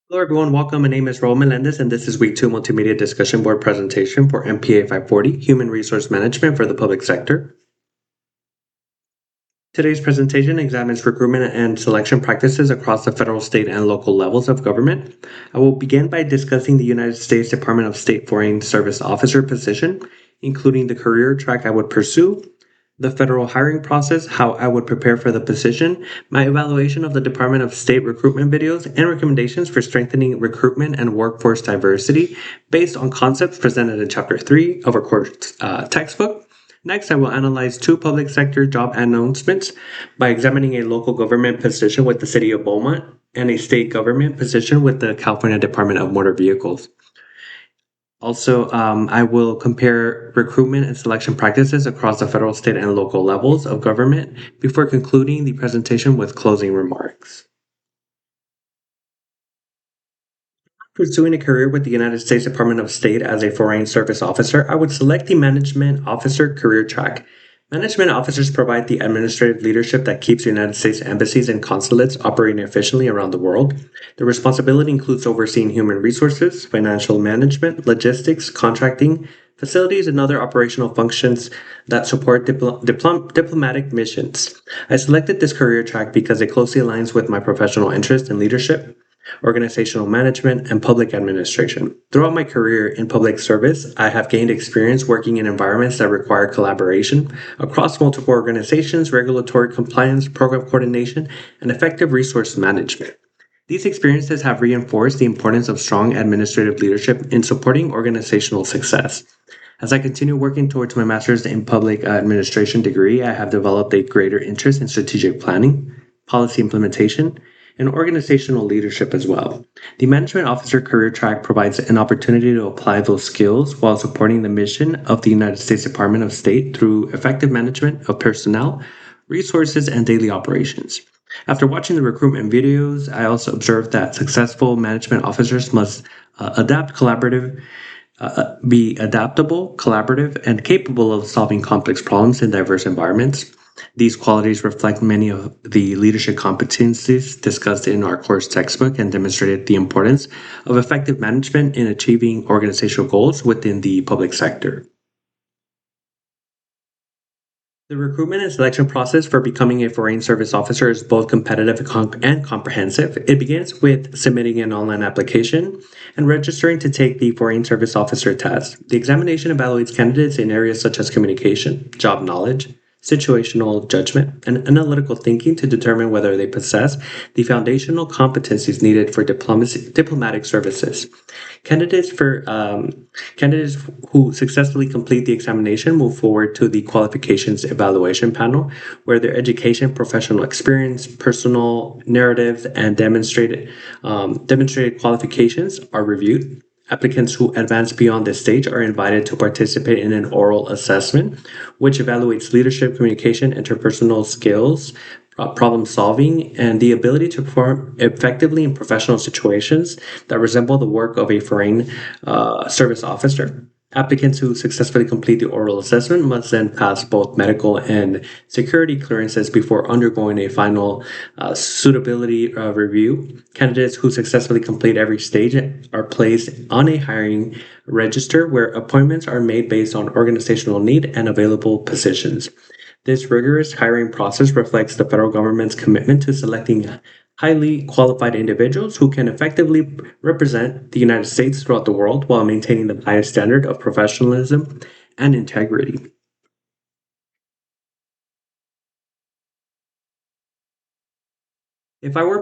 Hello, everyone. Welcome. My name is Raul Melendez, and this is week two multimedia discussion board presentation for MPA 540, Human Resource Management for the Public Sector. Today's presentation examines recruitment and selection practices across the federal, state, and local levels of government. I will begin by discussing the United States Department of State Foreign Service Officer position, including the career track I would pursue, the federal hiring process, how I would prepare for the position, my evaluation of the Department of State recruitment videos, and recommendations for strengthening recruitment and workforce diversity based on concepts presented in Chapter 3 of our course textbook. Next, I will analyze two public sector job announcements by examining a local government position with the City of Beaumont and a state government position with the California Department of Motor Vehicles. Also, I will compare recruitment and selection practices across the federal, state, and local levels of government before concluding the presentation with closing remarks. Pursuing a career with the United States Department of State as a foreign service officer, I would select the Management Officer career track. Management officers provide the administrative leadership that keeps United States embassies and consulates operating efficiently around the world. The responsibility includes overseeing human resources, financial management, logistics, contracting, facilities, and other operational functions that support diplomatic missions. I selected this career track because it closely aligns with my professional interest in leadership, organizational management, and public administration. Throughout my career in public service, I have gained experience working in environments that require collaboration across multiple organizations, regulatory compliance, program coordination, and effective resource management. These experiences have reinforced the importance of strong administrative leadership in supporting organizational success. As I continue working towards my master's in public administration degree, I have developed a greater interest in strategic planning, policy implementation, and organizational leadership as well. The management officer career track provides an opportunity to apply those skills while supporting the mission of the United States Department of State through effective management of personnel, resources, and daily operations. After watching the recruitment videos, I also observed that successful management officers must be adaptable, collaborative, and capable of solving complex problems in diverse environments. These qualities reflect many of the leadership competencies discussed in our course textbook and demonstrated the importance of effective management in achieving organizational goals within the public sector. The recruitment and selection process for becoming a foreign service officer is both competitive and comprehensive. It begins with submitting an online application and registering to take the foreign service officer test. The examination evaluates candidates in areas such as communication, job knowledge, situational judgment, and analytical thinking to determine whether they possess the foundational competencies needed for diplomatic services. Candidates for Candidates who successfully complete the examination move forward to the qualifications evaluation panel, where their education, professional experience, personal narratives, and demonstrated qualifications are reviewed. Applicants who advance beyond this stage are invited to participate in an oral assessment, which evaluates leadership, communication, interpersonal skills, problem solving, and the ability to perform effectively in professional situations that resemble the work of a foreign service officer. Applicants who successfully complete the oral assessment must then pass both medical and security clearances before undergoing a final suitability review. Candidates who successfully complete every stage are placed on a hiring register where appointments are made based on organizational need and available positions. This rigorous hiring process reflects the federal government's commitment to selecting highly qualified individuals who can effectively represent the United States throughout the world while maintaining the highest standard of professionalism and integrity. If I were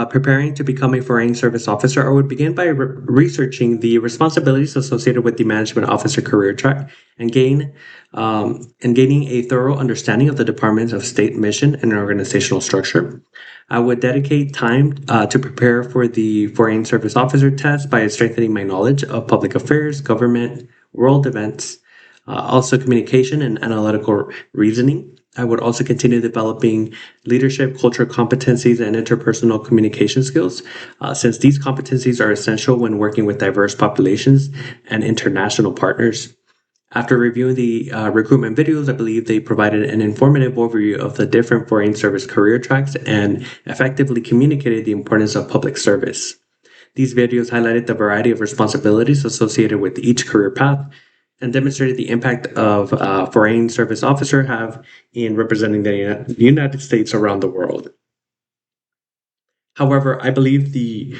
preparing to become a foreign service officer, I would begin by researching the responsibilities associated with the management officer career track and gaining a thorough understanding of the Department of State mission and organizational structure. I would dedicate time to prepare for the foreign service officer test by strengthening my knowledge of public affairs, government, world events, also communication and analytical reasoning. I would also continue developing leadership, cultural competencies, and interpersonal communication skills, since these competencies are essential when working with diverse populations and international partners. After reviewing the recruitment videos, I believe they provided an informative overview of the different foreign service career tracks and effectively communicated the importance of public service. These videos highlighted the variety of responsibilities associated with each career path and demonstrated the impact of foreign service officer have in representing the United States around the world. However, I believe the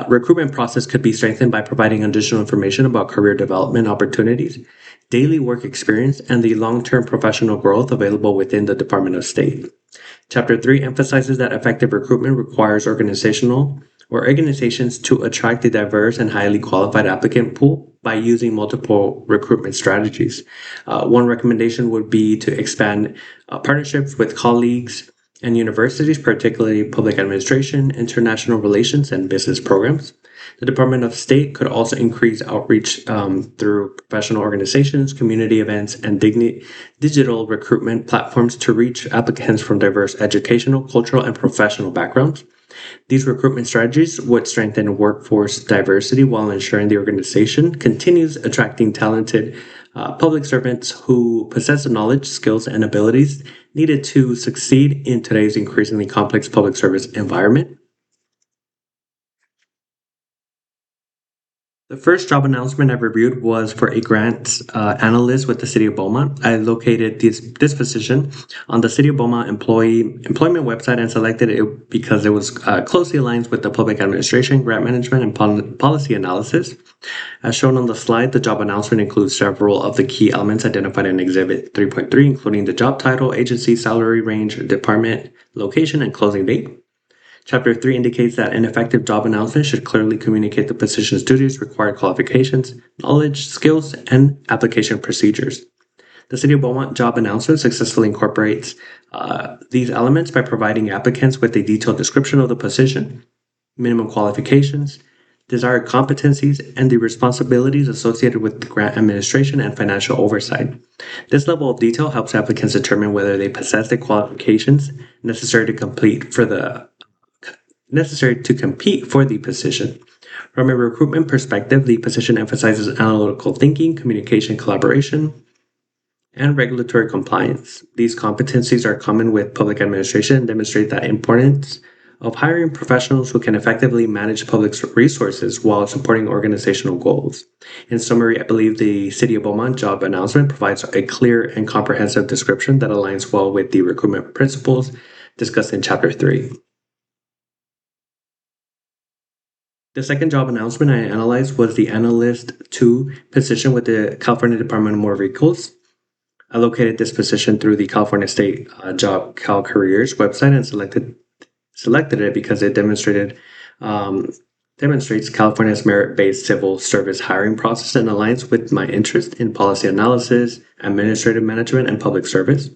recruitment process could be strengthened by providing additional information about career development opportunities, daily work experience, and the long term professional growth available within the Department of State. Chapter 3 emphasizes that effective recruitment requires organizations to attract a diverse and highly qualified applicant pool by using multiple recruitment strategies. One recommendation would be to expand partnerships with colleagues and universities, particularly public administration, international relations, and business programs. The Department of State could also increase outreach through professional organizations, community events, and digital recruitment platforms to reach applicants from diverse educational, cultural, and professional backgrounds. These recruitment strategies would strengthen workforce diversity while ensuring the organization continues attracting talented public servants who possess the knowledge, skills, and abilities needed to succeed in today's increasingly complex public service environment. The first job announcement I reviewed was for a grants analyst with the City of Beaumont. I located this position on the City of Beaumont employment website and selected it because it was closely aligned with the public administration, grant management, and policy analysis. As shown on the slide, the job announcement includes several of the key elements identified in Exhibit 3.3, including the job title, agency, salary range, department, location, and closing date. Chapter 3 indicates that an effective job announcement should clearly communicate the position's duties, required qualifications, knowledge, skills, and application procedures. The City of Beaumont job announcement successfully incorporates these elements by providing applicants with a detailed description of the position, minimum qualifications, desired competencies, and the responsibilities associated with the grant administration and financial oversight. This level of detail helps applicants determine whether they possess the qualifications necessary to compete for the position. From a recruitment perspective, the position emphasizes analytical thinking, communication, collaboration, and regulatory compliance. These competencies are common with public administration and demonstrate the importance of hiring professionals who can effectively manage public resources while supporting organizational goals. In summary, I believe the City of Beaumont job announcement provides a clear and comprehensive description that aligns well with the recruitment principles discussed in Chapter 3. The second job announcement I analyzed was the Analyst 2 position with the California Department of Motor Vehicles. I located this position through the California State Job Cal Careers website and selected it because it demonstrates California's merit-based civil service hiring process and aligns with my interest in policy analysis, administrative management, and public service.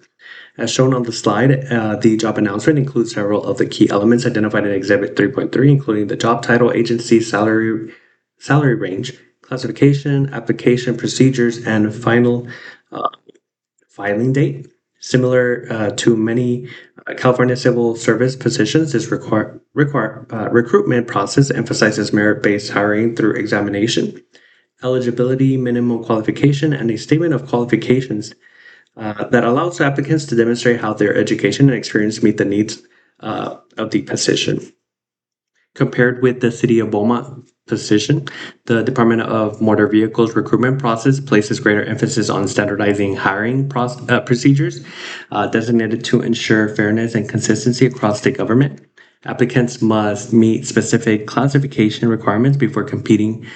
As shown on the slide, the job announcement includes several of the key elements identified in Exhibit 3.3, including the job title, agency, salary range, classification, application procedures, and final filing date. Similar to many California civil service positions, this recruitment process emphasizes merit-based hiring through examination, eligibility, minimum qualification, and a statement of qualifications that allows applicants to demonstrate how their education and experience meet the needs of the position. Compared with the City of Beaumont position, the Department of Motor Vehicles recruitment process places greater emphasis on standardizing hiring procedures designated to ensure fairness and consistency across the government. Applicants must meet specific classification requirements before competing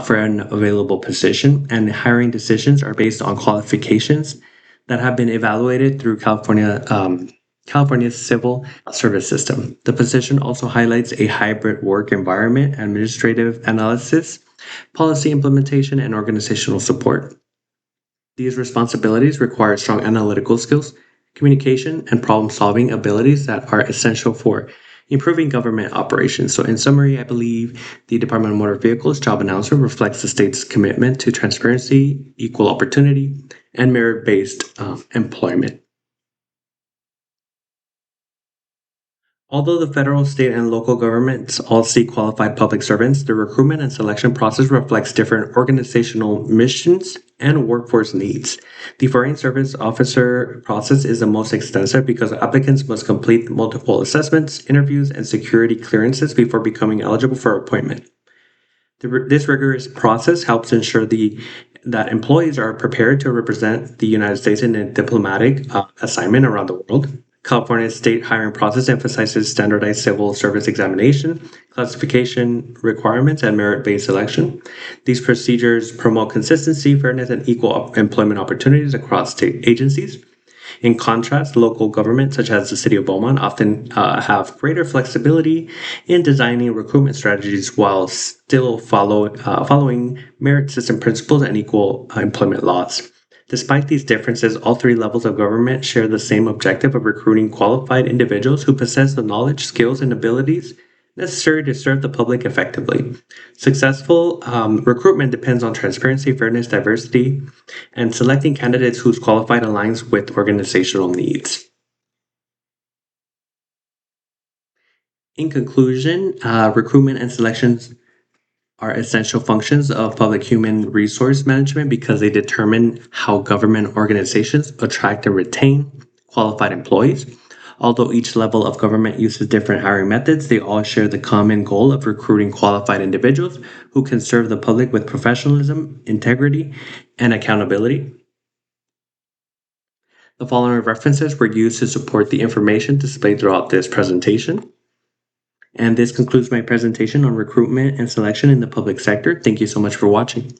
for an available position, and hiring decisions are based on qualifications that have been evaluated through California's civil service system. The position also highlights a hybrid work environment, administrative analysis, policy implementation, and organizational support. These responsibilities require strong analytical skills, communication, and problem-solving abilities that are essential for improving government operations. So in summary, I believe the Department of Motor Vehicles job announcement reflects the state's commitment to transparency, equal opportunity, and merit-based employment. Although the federal, state, and local governments all seek qualified public servants, the recruitment and selection process reflects different organizational missions and workforce needs. The Foreign Service Officer process is the most extensive because applicants must complete multiple assessments, interviews, and security clearances before becoming eligible for appointment. This rigorous process helps ensure that employees are prepared to represent the United States in a diplomatic assignment around the world. California's state hiring process emphasizes standardized civil service examination, classification requirements, and merit-based selection. These procedures promote consistency, fairness, and equal employment opportunities across state agencies. In contrast, local governments, such as the city of Beaumont, often have greater flexibility in designing recruitment strategies while still following merit system principles and equal employment laws. Despite these differences, all three levels of government share the same objective of recruiting qualified individuals who possess the knowledge, skills, and abilities necessary to serve the public effectively. Successful recruitment depends on transparency, fairness, diversity, and selecting candidates whose qualified aligns with organizational needs. In conclusion, recruitment and selections are essential functions of public human resource management because they determine how government organizations attract and retain qualified employees. Although each level of government uses different hiring methods, they all share the common goal of recruiting qualified individuals who can serve the public with professionalism, integrity, and accountability. The following references were used to support the information displayed throughout this presentation. And this concludes my presentation on recruitment and selection in the public sector. Thank you so much for watching.